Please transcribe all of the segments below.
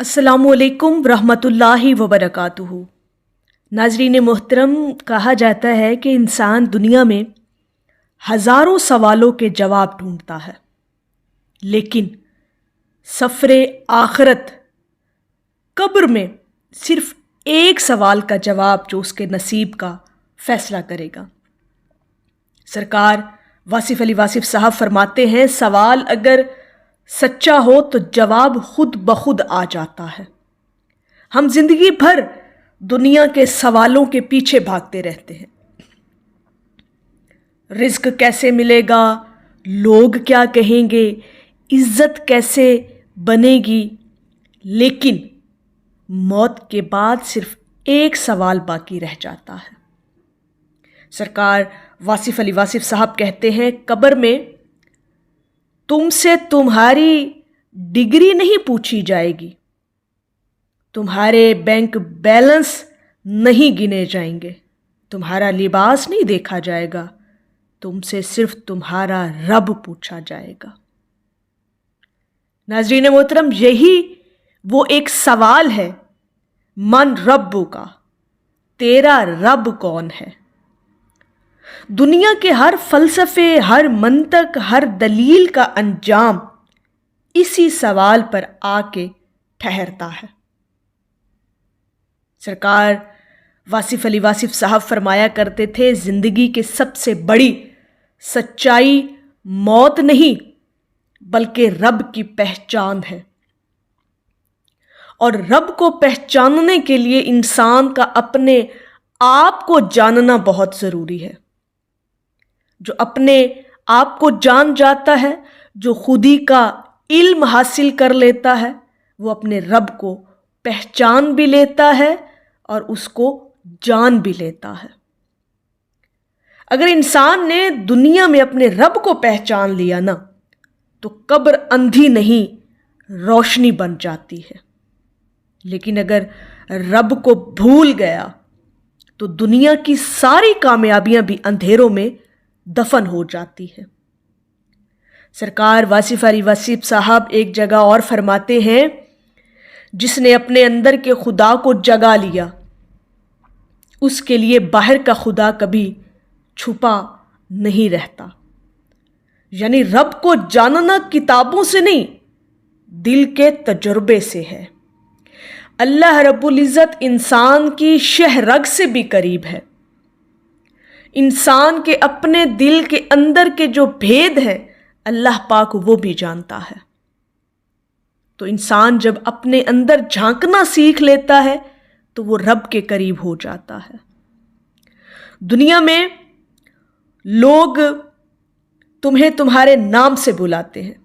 अस्सलामु अलैकुम रहमतुल्लाहि व बरकातुहू। नाज़रीन मोहतरम, कहा जाता है कि इंसान दुनिया में हज़ारों सवालों के जवाब ढूंढता है, लेकिन सफ़रे आखिरत कब्र में सिर्फ एक सवाल का जवाब जो उसके नसीब का फ़ैसला करेगा। सरकार वासिफ़ अली वासिफ़ साहब फरमाते हैं, सवाल अगर सच्चा हो तो जवाब खुद ब खुद आ जाता है। हम जिंदगी भर दुनिया के सवालों के पीछे भागते रहते हैं। रिज़्क कैसे मिलेगा, लोग क्या कहेंगे, इज्जत कैसे बनेगी, लेकिन मौत के बाद सिर्फ एक सवाल बाकी रह जाता है। सरकार वासिफ़ अली वासिफ़ साहब कहते हैं, कब्र में तुमसे तुम्हारी डिग्री नहीं पूछी जाएगी, तुम्हारे बैंक बैलेंस नहीं गिने जाएंगे, तुम्हारा लिबास नहीं देखा जाएगा, तुमसे सिर्फ तुम्हारा रब पूछा जाएगा। नाज़रीन मोहतरम, यही वो एक सवाल है, मन रब्बु का, तेरा रब कौन है। दुनिया के हर फलसफे, हर मंतक, हर दलील का अंजाम इसी सवाल पर आके ठहरता है। सरकार वासिफ़ अली वासिफ़ साहब फरमाया करते थे, जिंदगी की सबसे बड़ी सच्चाई मौत नहीं बल्कि रब की पहचान है, और रब को पहचानने के लिए इंसान का अपने आप को जानना बहुत ज़रूरी है। जो अपने आप को जान जाता है, जो खुदी का इल्म हासिल कर लेता है, वो अपने रब को पहचान भी लेता है और उसको जान भी लेता है। अगर इंसान ने दुनिया में अपने रब को पहचान लिया ना, तो कब्र अंधी नहीं रोशनी बन जाती है। लेकिन अगर रब को भूल गया तो दुनिया की सारी कामयाबियां भी अंधेरों में दफन हो जाती है। सरकार वासिफ़ अली वासिफ़ साहब एक जगह और फरमाते हैं, जिसने अपने अंदर के खुदा को जगा लिया, उसके लिए बाहर का खुदा कभी छुपा नहीं रहता। यानी रब को जानना किताबों से नहीं, दिल के तजुर्बे से है। अल्लाह रब्बुल इज़्ज़त इंसान की शहरग से भी करीब है। इंसान के अपने दिल के अंदर के जो भेद हैं, अल्लाह पाक वो भी जानता है। तो इंसान जब अपने अंदर झांकना सीख लेता है तो वो रब के करीब हो जाता है। दुनिया में लोग तुम्हें तुम्हारे नाम से बुलाते हैं,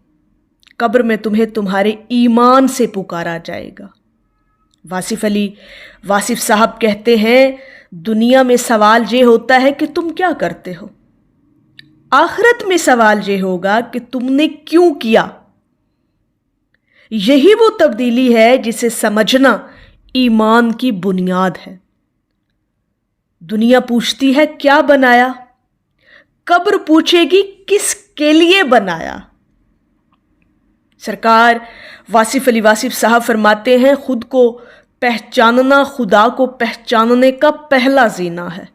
कब्र में तुम्हें तुम्हारे ईमान से पुकारा जाएगा। वासिफ़ अली वासिफ़ साहब कहते हैं, दुनिया में सवाल ये होता है कि तुम क्या करते हो, आखिरत में सवाल ये होगा कि तुमने क्यों किया। यही वो तब्दीली है जिसे समझना ईमान की बुनियाद है। दुनिया पूछती है क्या बनाया, कब्र पूछेगी किसके लिए बनाया। सरकार वासिफ़ अली वासिफ़ साहब फरमाते हैं, खुद को पहचानना खुदा को पहचानने का पहला ज़ीना है।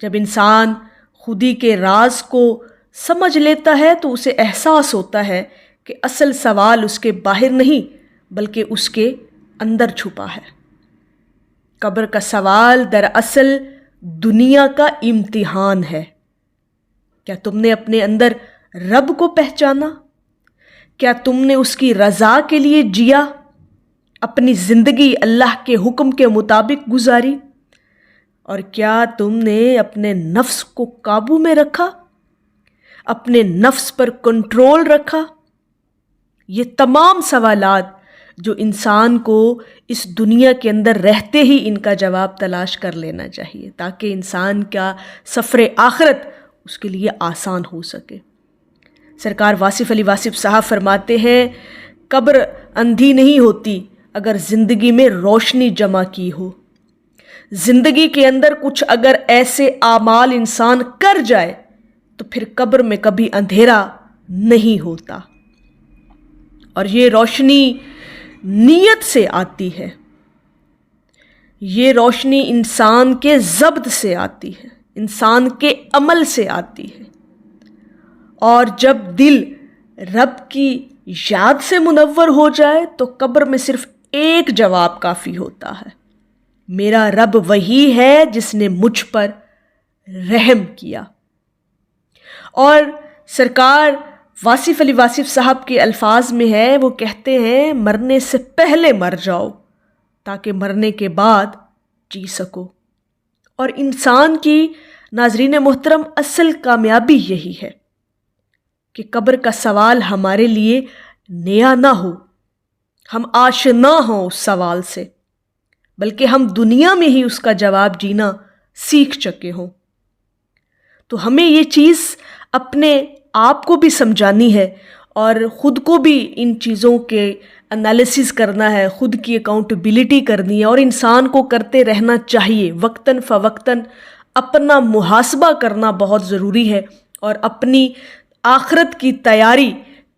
जब इंसान खुदी के राज को समझ लेता है तो उसे एहसास होता है कि असल सवाल उसके बाहर नहीं बल्कि उसके अंदर छुपा है। कब्र का सवाल दरअसल दुनिया का इम्तिहान है। क्या तुमने अपने अंदर रब को पहचाना? क्या तुमने उसकी रज़ा के लिए जिया, अपनी ज़िंदगी अल्लाह के हुक्म के मुताबिक गुजारी? और क्या तुमने अपने नफ्स को काबू में रखा, अपने नफ्स पर कंट्रोल रखा? ये तमाम सवालात जो इंसान को इस दुनिया के अंदर रहते ही इनका जवाब तलाश कर लेना चाहिए, ताकि इंसान का सफ़र आखिरत उसके लिए आसान हो सके। सरकार वासिफ़ अली वासिफ़ साहब फरमाते हैं, कब्र अंधी नहीं होती अगर ज़िंदगी में रोशनी जमा की हो। ज़िंदगी के अंदर कुछ अगर ऐसे आमाल इंसान कर जाए तो फिर कब्र में कभी अंधेरा नहीं होता। और ये रोशनी نیت سے آتی ہے، یہ روشنی انسان کے ضبط سے آتی ہے، انسان کے عمل سے آتی ہے۔ اور جب دل رب کی یاد سے منور ہو جائے تو قبر میں صرف ایک جواب کافی ہوتا ہے، میرا رب وہی ہے جس نے مجھ پر رحم کیا۔ اور سرکار واصف علی واصف صاحب کے الفاظ میں ہے، وہ کہتے ہیں مرنے سے پہلے مر جاؤ تاکہ مرنے کے بعد جی سکو۔ اور انسان کی، ناظرین محترم، اصل کامیابی یہی ہے کہ قبر کا سوال ہمارے لیے نیا نہ ہو، ہم آشنا ہوں اس سوال سے، بلکہ ہم دنیا میں ہی اس کا جواب جینا سیکھ چکے ہوں۔ تو ہمیں یہ چیز اپنے آپ کو بھی سمجھانی ہے اور خود کو بھی ان چیزوں کے انالیسس کرنا ہے، خود کی اکاؤنٹیبلٹی کرنی ہے، اور انسان کو کرتے رہنا چاہیے۔ وقتاً فوقتاً اپنا محاسبہ کرنا بہت ضروری ہے، اور اپنی آخرت کی تیاری،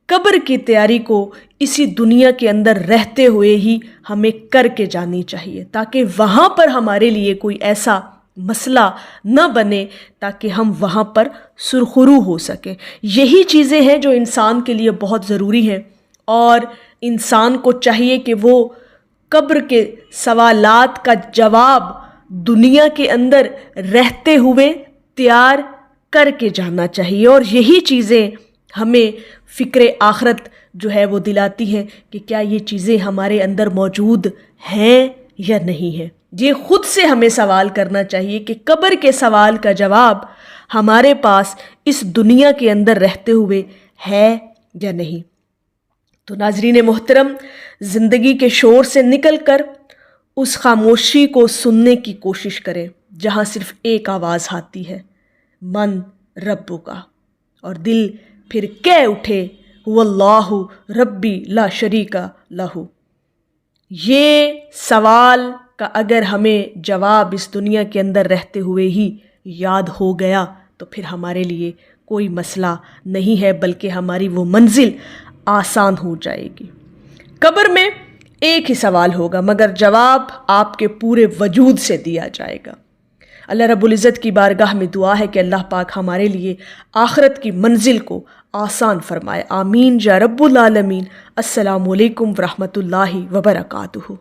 قبر کی تیاری کو اسی دنیا کے اندر رہتے ہوئے ہی ہمیں کر کے جانی چاہیے، تاکہ وہاں پر ہمارے لیے کوئی ایسا مسئلہ نہ بنے، تاکہ ہم وہاں پر سرخرو ہو سکیں۔ یہی چیزیں ہیں جو انسان کے لیے بہت ضروری ہیں، اور انسان کو چاہیے کہ وہ قبر کے سوالات کا جواب دنیا کے اندر رہتے ہوئے تیار کر کے جانا چاہیے۔ اور یہی چیزیں ہمیں فکر آخرت جو ہے وہ دلاتی ہیں کہ کیا یہ چیزیں ہمارے اندر موجود ہیں یا نہیں ہیں۔ یہ خود سے ہمیں سوال کرنا چاہیے کہ قبر کے سوال کا جواب ہمارے پاس اس دنیا کے اندر رہتے ہوئے ہے یا نہیں۔ تو ناظرین محترم، زندگی کے شور سے نکل کر اس خاموشی کو سننے کی کوشش کریں جہاں صرف ایک آواز آتی ہے، من ربو کا، اور دل پھر کہہ اٹھے واللہ ربی لا شریک لہ۔ یہ سوال کا اگر ہمیں جواب اس دنیا کے اندر رہتے ہوئے ہی یاد ہو گیا تو پھر ہمارے لیے کوئی مسئلہ نہیں ہے، بلکہ ہماری وہ منزل آسان ہو جائے گی۔ قبر میں ایک ہی سوال ہوگا، مگر جواب آپ کے پورے وجود سے دیا جائے گا۔ اللہ رب العزت کی بارگاہ میں دعا ہے کہ اللہ پاک ہمارے لیے آخرت کی منزل کو آسان فرمائے۔ آمین یا رب العالمین۔ السلام علیکم ورحمۃ اللہ وبرکاتہ۔